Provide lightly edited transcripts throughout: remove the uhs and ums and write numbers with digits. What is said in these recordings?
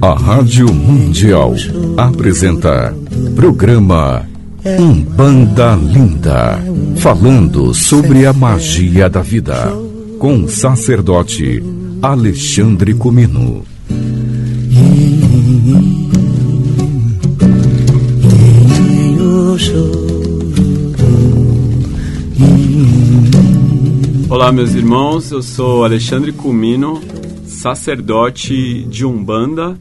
A Rádio Mundial apresenta programa Umbanda Linda, falando sobre a magia da vida, com o sacerdote Alexandre Comino. Olá, meus irmãos, eu sou Alexandre Comino, sacerdote de Umbanda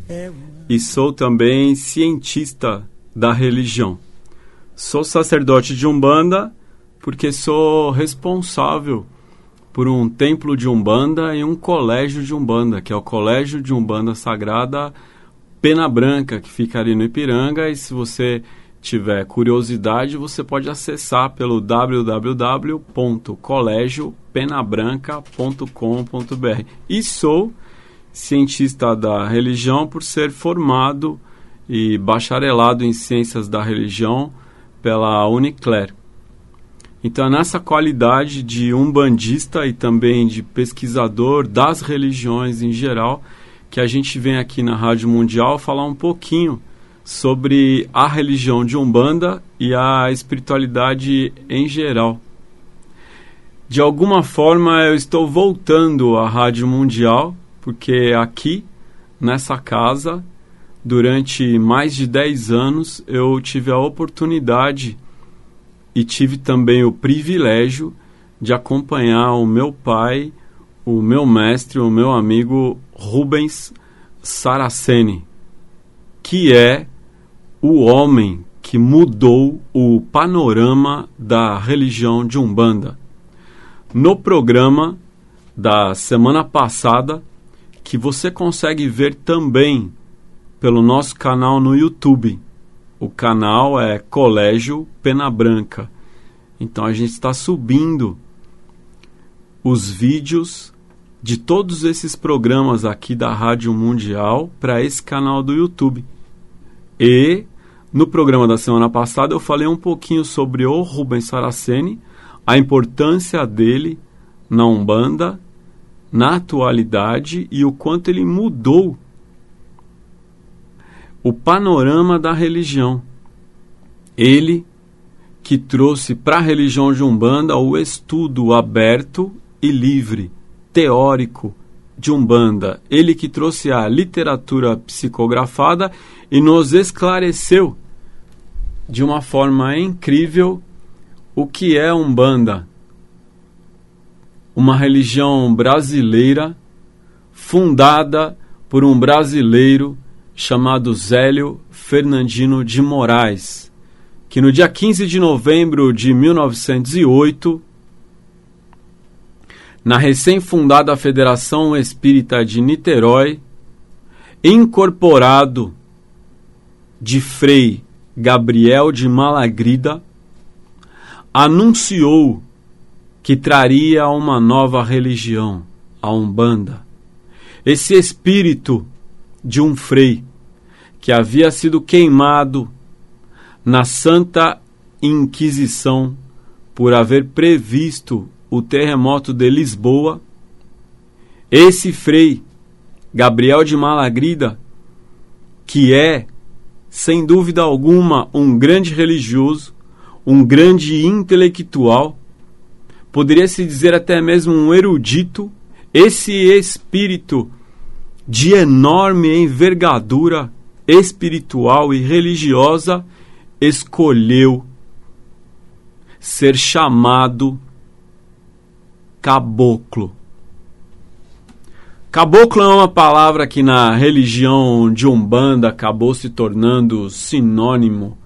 e sou também cientista da religião. Sou sacerdote de Umbanda porque sou responsável por um templo de Umbanda e um colégio de Umbanda, que é o Colégio de Umbanda Sagrada Pena Branca, que fica ali no Ipiranga. E se você tiver curiosidade, você pode acessar pelo www.colegiopenabranca.com.br. E sou cientista da religião por ser formado e bacharelado em ciências da religião pela Unicler. Então é nessa qualidade de umbandista e também de pesquisador das religiões em geral que a gente vem aqui na Rádio Mundial falar um pouquinho sobre a religião de Umbanda e a espiritualidade em geral. De alguma forma eu estou voltando à Rádio Mundial, porque aqui, nessa casa, durante mais de 10 anos, eu tive a oportunidade e tive também o privilégio de acompanhar o meu pai, o meu mestre, o meu amigo Rubens Saraceni, que é o homem que mudou o panorama da religião de Umbanda. No programa da semana passada, que você consegue ver também pelo nosso canal no YouTube. O canal é Colégio Pena Branca. Então a gente está subindo os vídeos de todos esses programas aqui da Rádio Mundial para esse canal do YouTube. E no programa da semana passada eu falei um pouquinho sobre o Rubens Saraceni, a importância dele na Umbanda, na atualidade e o quanto ele mudou o panorama da religião. Ele que trouxe para a religião de Umbanda o estudo aberto e livre, teórico de Umbanda. Ele que trouxe a literatura psicografada e nos esclareceu de uma forma incrível o que é Umbanda. Uma religião brasileira fundada por um brasileiro chamado Zélio Fernandino de Moraes, que no dia 15 de novembro de 1908, na recém-fundada Federação Espírita de Niterói, incorporado de Frei Gabriel de Malagrida, anunciou que traria uma nova religião, a Umbanda. Esse espírito de um frei que havia sido queimado na Santa Inquisição por haver previsto o terremoto de Lisboa, esse frei Gabriel de Malagrida, que é, sem dúvida alguma, um grande religioso, um grande intelectual, poderia-se dizer até mesmo um erudito, esse espírito de enorme envergadura espiritual e religiosa escolheu ser chamado caboclo. Caboclo é uma palavra que na religião de Umbanda acabou se tornando sinônimo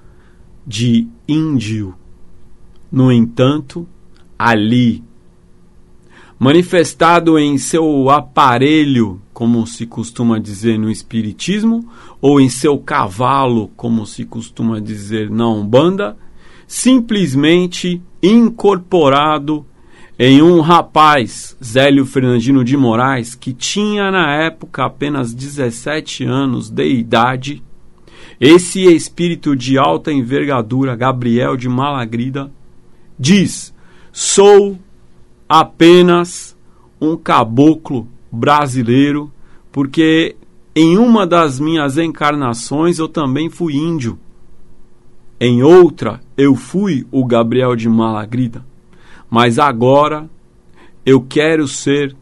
de índio. No entanto, ali, manifestado em seu aparelho, como se costuma dizer no espiritismo, ou em seu cavalo, como se costuma dizer na Umbanda, simplesmente incorporado em um rapaz, Zélio Fernandino de Moraes, que tinha na época apenas 17 anos de idade. Esse espírito de alta envergadura, Gabriel de Malagrida, diz: sou apenas um caboclo brasileiro, porque Em uma das minhas encarnações eu também fui índio. Em outra eu fui o Gabriel de Malagrida. Mas agora eu quero ser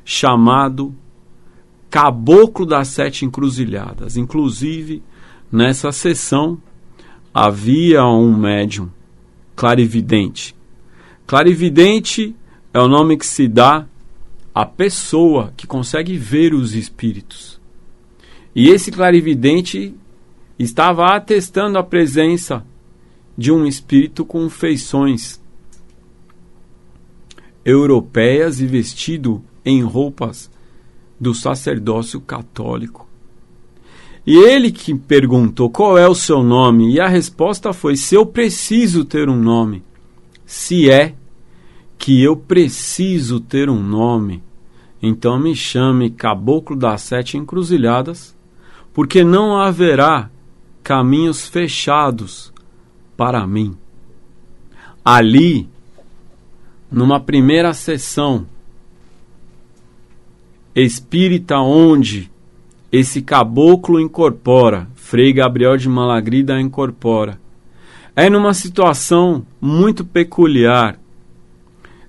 chamado Caboclo das Sete Encruzilhadas. Inclusive, nessa sessão havia um médium clarividente. Clarividente é o nome que se dá à pessoa que consegue ver os espíritos. E esse clarividente estava atestando a presença de um espírito com feições europeias e vestido em roupas do sacerdócio católico. E ele que perguntou qual é o seu nome, e a resposta foi: se eu preciso ter um nome. Se é que eu preciso ter um nome, então me chame Caboclo das Sete Encruzilhadas, porque não haverá caminhos fechados para mim. Ali, numa primeira sessão espírita, onde esse caboclo incorpora, Frei Gabriel de Malagrida incorpora, é numa situação muito peculiar.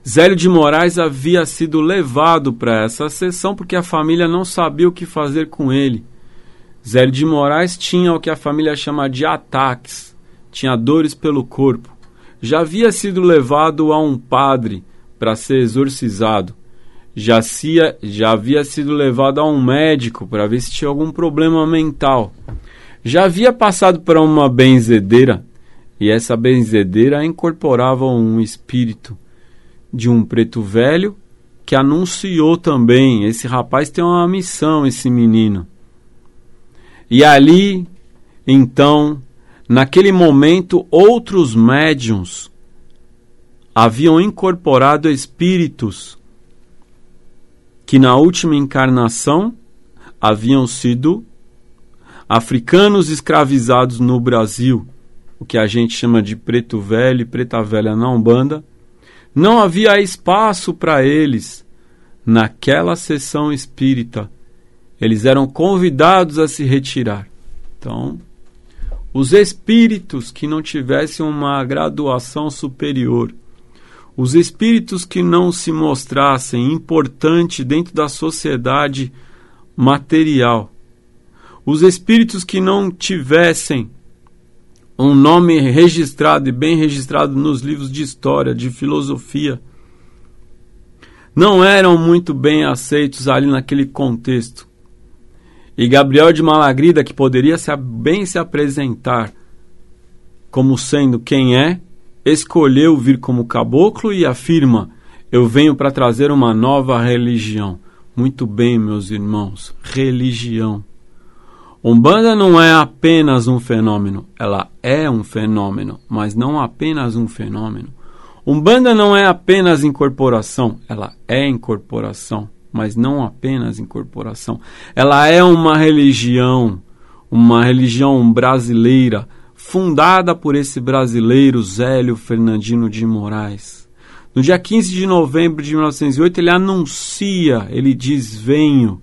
Zélio de Moraes havia sido levado para essa sessão porque a família não sabia o que fazer com ele. Zélio de Moraes tinha o que a família chama de ataques, tinha dores pelo corpo. Já havia sido levado a um padre para ser exorcizado. Já havia sido levado a um médico para ver se tinha algum problema mental. Já havia passado por uma benzedeira, e essa benzedeira incorporava um espírito de um preto velho que anunciou também: esse rapaz tem uma missão, esse menino. E ali, então, naquele momento, outros médiuns haviam incorporado espíritos que na última encarnação haviam sido africanos escravizados no Brasil, o que a gente chama de preto velho e preta velha na Umbanda. Não havia espaço para eles naquela sessão espírita. Eles eram convidados a se retirar. Então, os espíritos que não tivessem uma graduação superior, os espíritos que não se mostrassem importantes dentro da sociedade material, os espíritos que não tivessem um nome registrado e bem registrado nos livros de história, de filosofia, não eram muito bem aceitos ali naquele contexto. E Gabriel de Malagrida, que poderia bem se apresentar como sendo quem é, escolheu vir como caboclo e afirma: eu venho para trazer uma nova religião. Muito bem, meus irmãos, religião. Umbanda não é apenas um fenômeno, ela é um fenômeno, mas não apenas um fenômeno. Umbanda não é apenas incorporação, ela é incorporação, mas não apenas incorporação. Ela é uma religião brasileira, fundada por esse brasileiro Zélio Fernandino de Moraes. No dia 15 de novembro de 1908, ele anuncia, ele diz: venho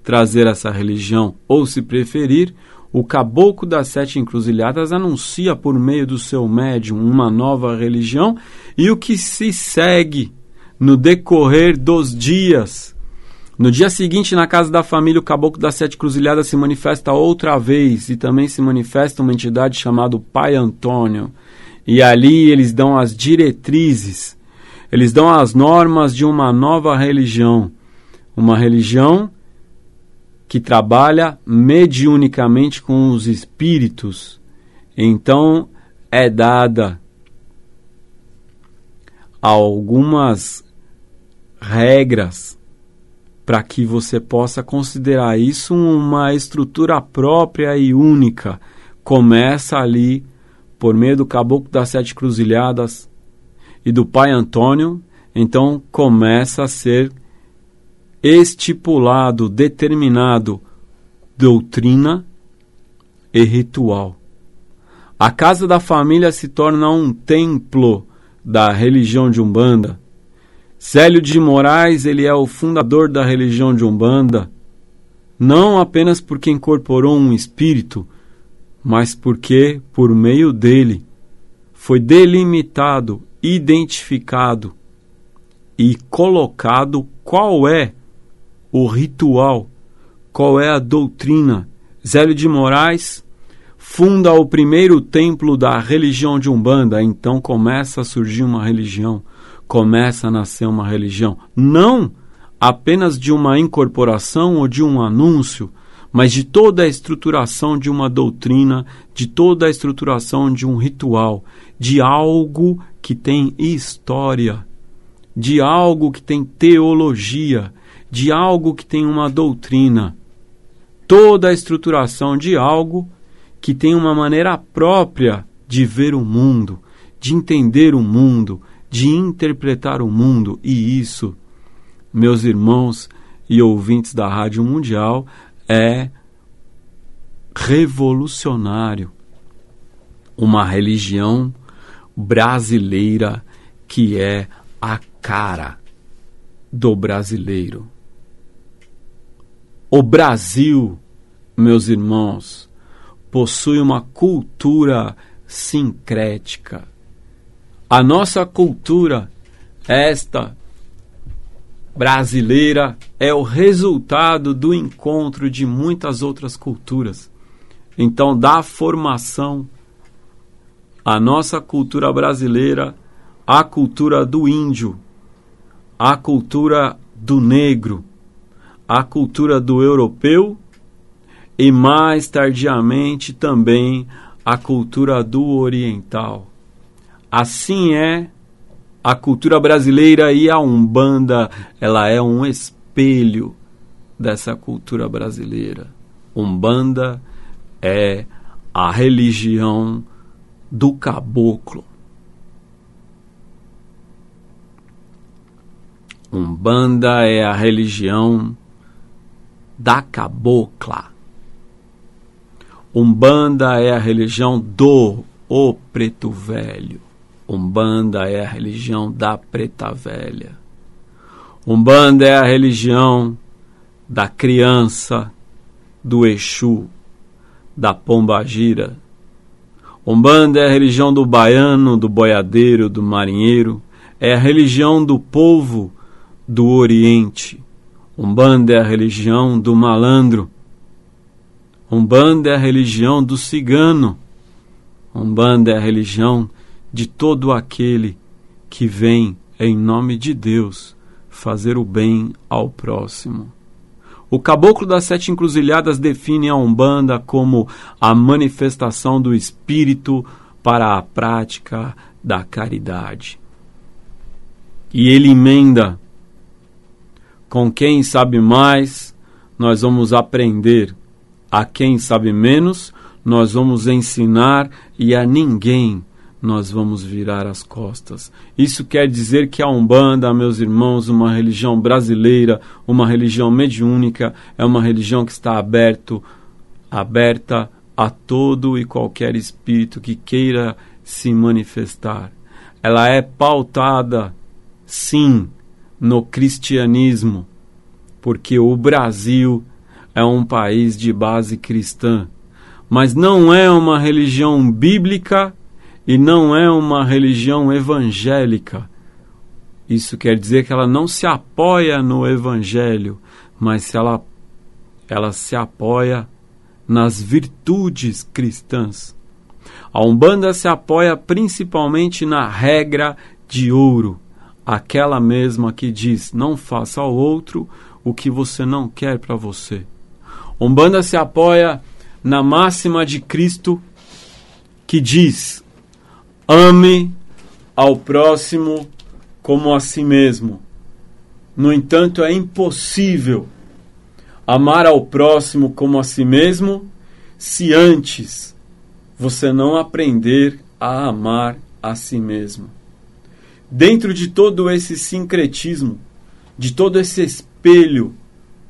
trazer essa religião, ou se preferir, o Caboclo das Sete Encruzilhadas anuncia por meio do seu médium uma nova religião, e o que se segue no decorrer dos dias. No dia seguinte, na casa da família, o Caboclo das Sete Encruzilhadas se manifesta outra vez, e também se manifesta uma entidade chamada Pai Antônio. E ali eles dão as diretrizes, eles dão as normas de uma nova religião. Uma religião que trabalha mediunicamente com os espíritos. Então, é dada algumas regras para que você possa considerar isso uma estrutura própria e única. Começa ali, por meio do Caboclo das Sete Encruzilhadas e do Pai Antônio, então começa a ser estipulado, determinado, doutrina e ritual. A casa da família se torna um templo da religião de Umbanda. Zélio de Moraes, ele é o fundador da religião de Umbanda. não apenas porque incorporou um espírito, mas porque, por meio dele, foi delimitado, identificado e colocado qual é o ritual, qual é a doutrina. Zélio de Moraes funda o primeiro templo da religião de Umbanda, então começa a surgir uma religião, começa a nascer uma religião, não apenas de uma incorporação ou de um anúncio, mas de toda a estruturação de uma doutrina, de toda a estruturação de um ritual, de algo que tem história, de algo que tem teologia, de algo que tem uma doutrina. Toda a estruturação de algo que tem uma maneira própria de ver o mundo, de entender o mundo, de interpretar o mundo. E isso, meus irmãos e ouvintes da Rádio Mundial, é revolucionário. Uma religião brasileira que é a cara do brasileiro. O Brasil, meus irmãos, possui uma cultura sincrética. A nossa cultura, esta brasileira, é o resultado do encontro de muitas outras culturas. Então, da formação, a nossa cultura brasileira, a cultura do índio, a cultura do negro, a cultura do europeu e, mais tardiamente, também a cultura do oriental. Assim é a cultura brasileira, e a Umbanda, ela é um espelho dessa cultura brasileira. Umbanda é a religião do caboclo. Umbanda é a religião da cabocla. Umbanda é a religião do o preto velho. Umbanda é a religião da preta velha. Umbanda é a religião da criança, do Exu, da pombagira. Umbanda é a religião do baiano, do boiadeiro, do marinheiro. É a religião do povo do Oriente. Umbanda é a religião do malandro. Umbanda é a religião do cigano. Umbanda é a religião de todo aquele que vem em nome de Deus fazer o bem ao próximo. O Caboclo das Sete Encruzilhadas define a Umbanda como a manifestação do Espírito para a prática da caridade. E ele emenda: com quem sabe mais, nós vamos aprender. A quem sabe menos, nós vamos ensinar, e a ninguém nós vamos virar as costas. Isso quer dizer que a Umbanda, meus irmãos, uma religião brasileira, uma religião mediúnica, é uma religião que está aberta a todo e qualquer espírito que queira se manifestar. Ela é pautada, sim, no cristianismo, porque o Brasil é um país de base cristã, mas não é uma religião bíblica e não é uma religião evangélica. Isso quer dizer que ela não se apoia no evangelho, mas ela se apoia nas virtudes cristãs. A Umbanda se apoia principalmente na regra de ouro, aquela mesma que diz: não faça ao outro o que você não quer para você. Umbanda se apoia na máxima de Cristo, que diz: ame ao próximo como a si mesmo. No entanto, é impossível amar ao próximo como a si mesmo se antes você não aprender a amar a si mesmo. Dentro de todo esse sincretismo, de todo esse espelho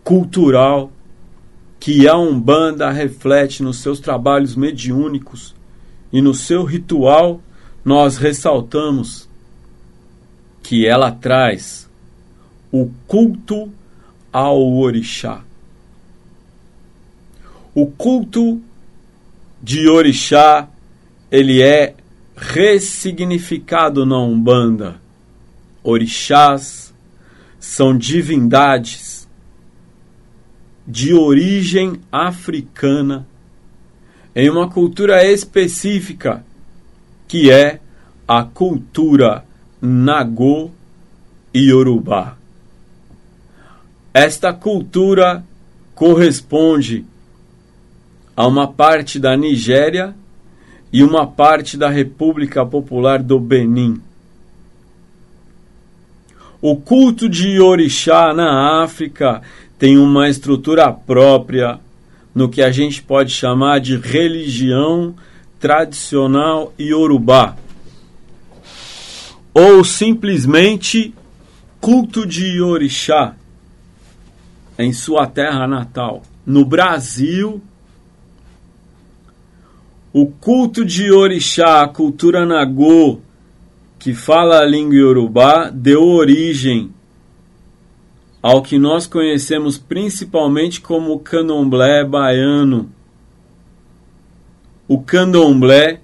cultural que a Umbanda reflete nos seus trabalhos mediúnicos e no seu ritual, nós ressaltamos que ela traz o culto ao orixá. O culto de orixá, ele é ressignificado na Umbanda. Orixás são divindades de origem africana em uma cultura específica, que é a cultura Nagô e Yorubá. Esta cultura corresponde a uma parte da Nigéria e uma parte da República Popular do Benin. O culto de orixá na África tem uma estrutura própria no que a gente pode chamar de religião tradicional iorubá, ou simplesmente culto de orixá em sua terra natal. No Brasil, o culto de orixá, a cultura Nagô, que fala a língua iorubá, deu origem ao que nós conhecemos principalmente como o candomblé baiano. O candomblé,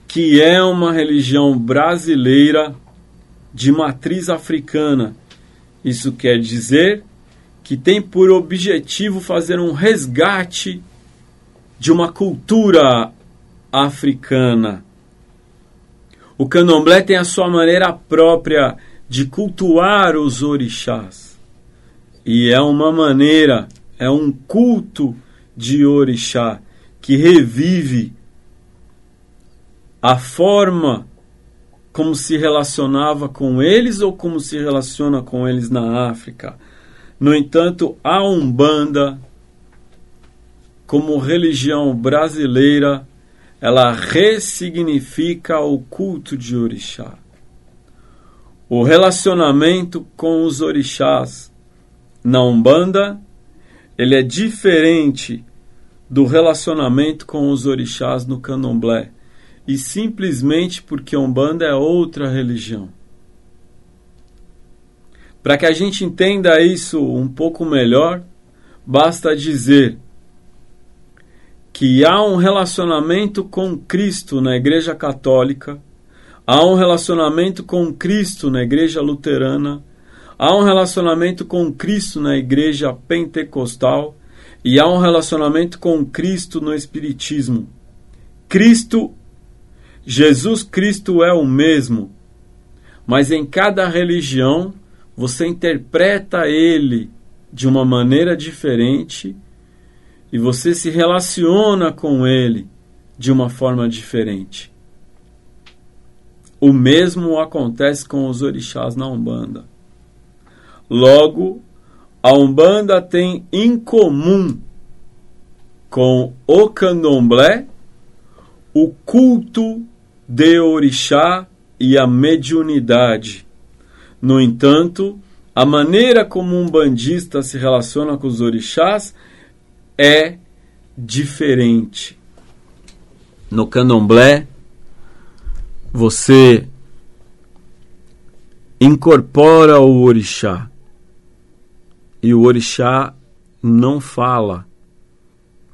que é uma religião brasileira de matriz africana. Isso quer dizer que tem por objetivo fazer um resgate de uma cultura africana. O candomblé tem a sua maneira própria de cultuar os orixás. E é uma maneira, é um culto de orixá que revive a forma como se relacionava com eles ou como se relaciona com eles na África. No entanto, a Umbanda, como religião brasileira, ela ressignifica o culto de orixá. O relacionamento com os orixás na Umbanda, ele é diferente do relacionamento com os orixás no candomblé. E simplesmente porque a Umbanda é outra religião. Para que a gente entenda isso um pouco melhor, basta dizer que há um relacionamento com Cristo na Igreja Católica, há um relacionamento com Cristo na Igreja Luterana, há um relacionamento com Cristo na Igreja Pentecostal e há um relacionamento com Cristo no Espiritismo. Jesus Cristo é o mesmo, mas em cada religião você interpreta ele de uma maneira diferente e você se relaciona com ele de uma forma diferente. O mesmo acontece com os orixás na Umbanda. Logo, a Umbanda tem em comum com o candomblé o culto de orixá e a mediunidade. No entanto, a maneira como um umbandista se relaciona com os orixás é diferente. No candomblé, você incorpora o orixá e o orixá não fala,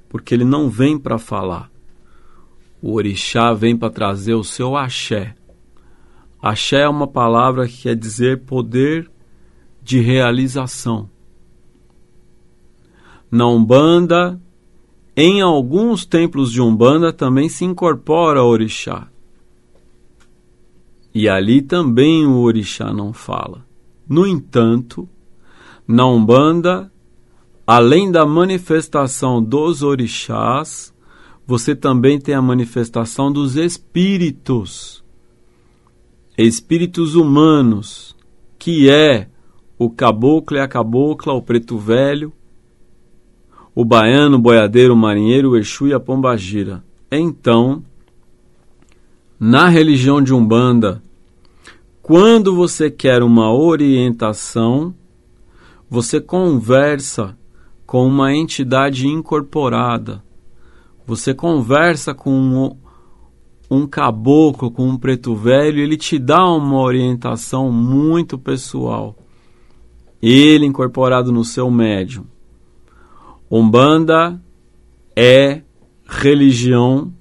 porque ele não vem para falar. O orixá vem para trazer o seu axé. Axé é uma palavra que quer dizer poder de realização. Na Umbanda, em alguns templos de Umbanda também se incorpora o orixá. E ali também o orixá não fala. No entanto, na Umbanda, além da manifestação dos orixás, você também tem a manifestação dos espíritos humanos, que é o caboclo e a cabocla, o preto velho, o baiano, o boiadeiro, o marinheiro, o exu e a pombagira. Então, na religião de Umbanda, quando você quer uma orientação, você conversa com uma entidade incorporada. Você conversa com um caboclo, com um preto velho, ele te dá uma orientação muito pessoal. Ele incorporado no seu médium. Umbanda é religião,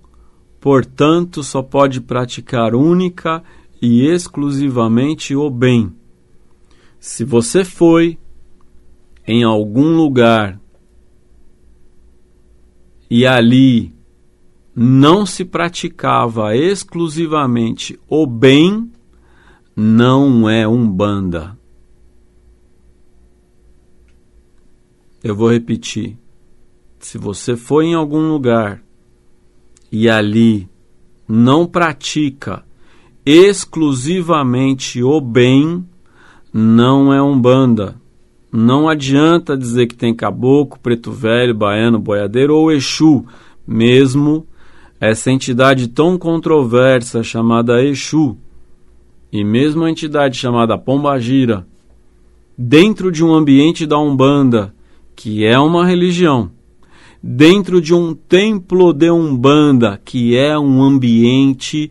portanto, só pode praticar única e exclusivamente o bem. Se você foi em algum lugar e ali não se praticava exclusivamente o bem, não é Umbanda. Eu vou repetir. Se você foi em algum lugar e ali não pratica exclusivamente o bem, não é Umbanda. Não adianta dizer que tem caboclo, preto velho, baiano, boiadeiro ou Exu, mesmo essa entidade tão controversa chamada Exu, e mesmo a entidade chamada Pombagira, dentro de um ambiente da Umbanda, que é uma religião, dentro de um templo de Umbanda, que é um ambiente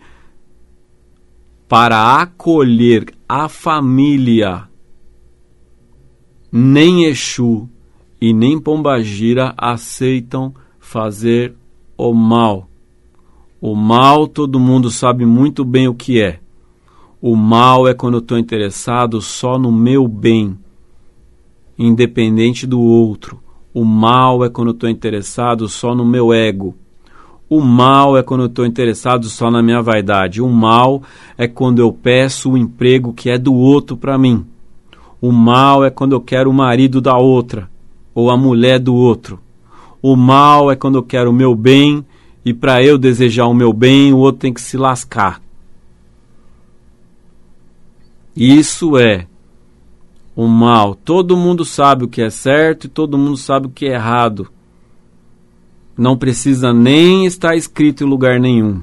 para acolher a família, nem Exu e nem Pombagira aceitam fazer o mal. O mal todo mundo sabe muito bem o que é. O mal é quando eu estou interessado só no meu bem, independente do outro. O mal é quando eu estou interessado só no meu ego. O mal é quando eu estou interessado só na minha vaidade. O mal é quando eu peço o emprego que é do outro para mim. O mal é quando eu quero o marido da outra, ou a mulher do outro. O mal é quando eu quero o meu bem, e para eu desejar o meu bem, o outro tem que se lascar. Isso é o mal. Todo mundo sabe o que é certo e todo mundo sabe o que é errado. Não precisa nem estar escrito em lugar nenhum.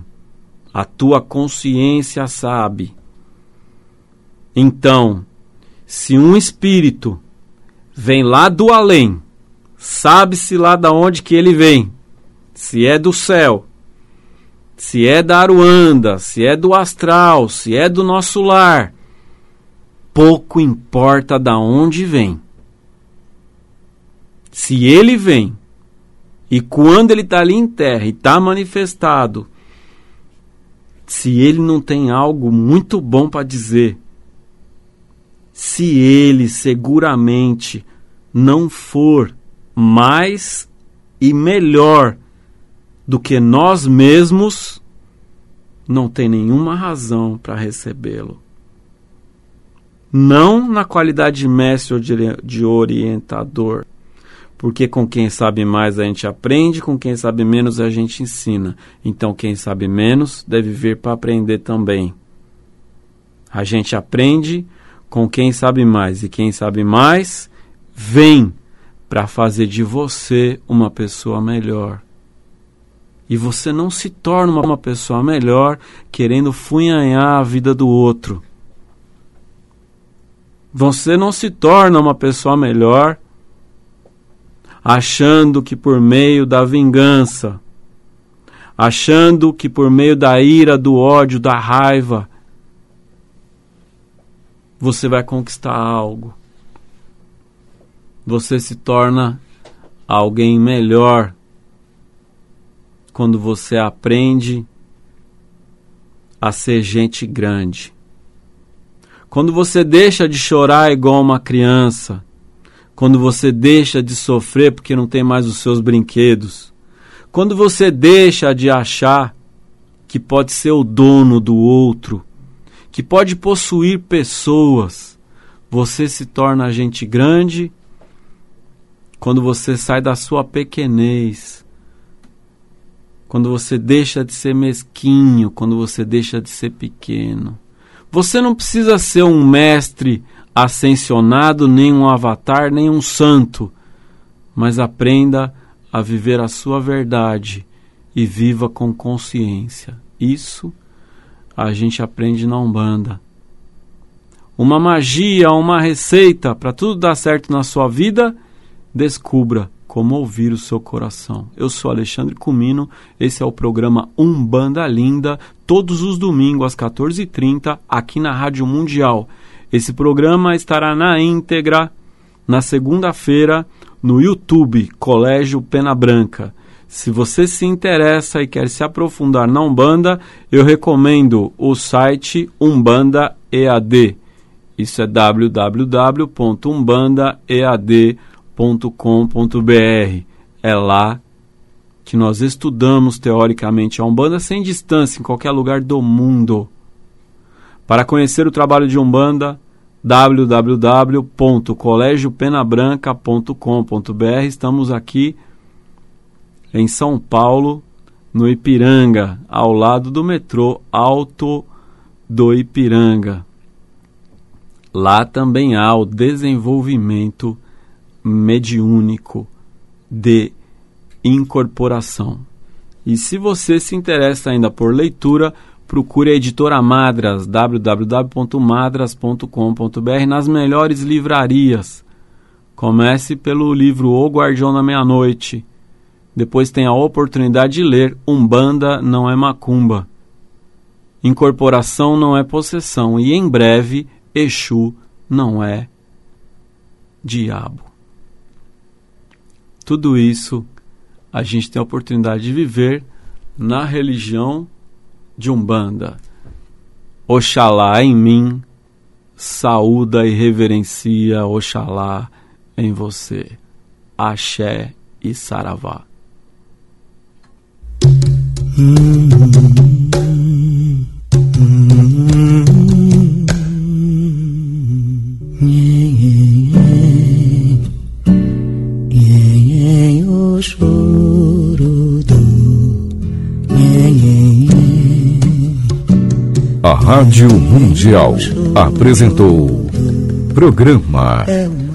A tua consciência sabe. Então, se um espírito vem lá do além, sabe-se lá de onde que ele vem, se é do céu, se é da Aruanda, se é do astral, se é do nosso lar, pouco importa de onde vem. Se ele vem, e quando ele está ali em terra e está manifestado, se ele não tem algo muito bom para dizer, se ele seguramente não for mais e melhor do que nós mesmos, não tem nenhuma razão para recebê-lo. Não na qualidade de mestre ou de orientador, porque com quem sabe mais a gente aprende, com quem sabe menos a gente ensina. Então quem sabe menos deve vir para aprender também. A gente aprende com quem sabe mais, e quem sabe mais vem para fazer de você uma pessoa melhor. E você não se torna uma pessoa melhor querendo funhanhar a vida do outro. Você não se torna uma pessoa melhor achando que por meio da vingança, achando que por meio da ira, do ódio, da raiva, você vai conquistar algo. Você se torna alguém melhor quando você aprende a ser gente grande. Quando você deixa de chorar igual uma criança, quando você deixa de sofrer porque não tem mais os seus brinquedos, quando você deixa de achar que pode ser o dono do outro, que pode possuir pessoas, você se torna gente grande quando você sai da sua pequenez, quando você deixa de ser mesquinho, quando você deixa de ser pequeno. Você não precisa ser um mestre ascensionado, nem um avatar, nem um santo, mas aprenda a viver a sua verdade e viva com consciência. Isso a gente aprende na Umbanda. Uma magia, uma receita para tudo dar certo na sua vida, descubra como ouvir o seu coração. Eu sou Alexandre Cumino, esse é o programa Umbanda Linda, todos os domingos às 14h30, aqui na Rádio Mundial. Esse programa estará na íntegra na segunda-feira no YouTube, Colégio Pena Branca. Se você se interessa e quer se aprofundar na Umbanda, eu recomendo o site Umbanda EAD. Isso é www.umbandaead.com.br. É lá que nós estudamos teoricamente a Umbanda sem distância, em qualquer lugar do mundo. Para conhecer o trabalho de Umbanda, www.colegiopenabranca.com.br. Estamos aqui em São Paulo, no Ipiranga, ao lado do metrô Alto do Ipiranga. Lá também há o desenvolvimento mediúnico de incorporação. E se você se interessa ainda por leitura, procure a editora Madras, www.madras.com.br, nas melhores livrarias. Comece pelo livro O Guardião da Meia-Noite. Depois tem a oportunidade de ler Umbanda Não é Macumba. Incorporação não é possessão. E em breve, Exu não é diabo. Tudo isso a gente tem a oportunidade de viver na religião de Umbanda. Oxalá em mim, saúda e reverencia Oxalá em você. Axé e Saravá. A Rádio Mundial apresentou programa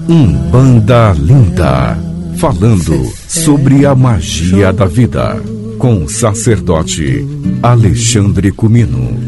Umbanda Linda, falando sobre a magia da vida, com o sacerdote Alexandre Cumino.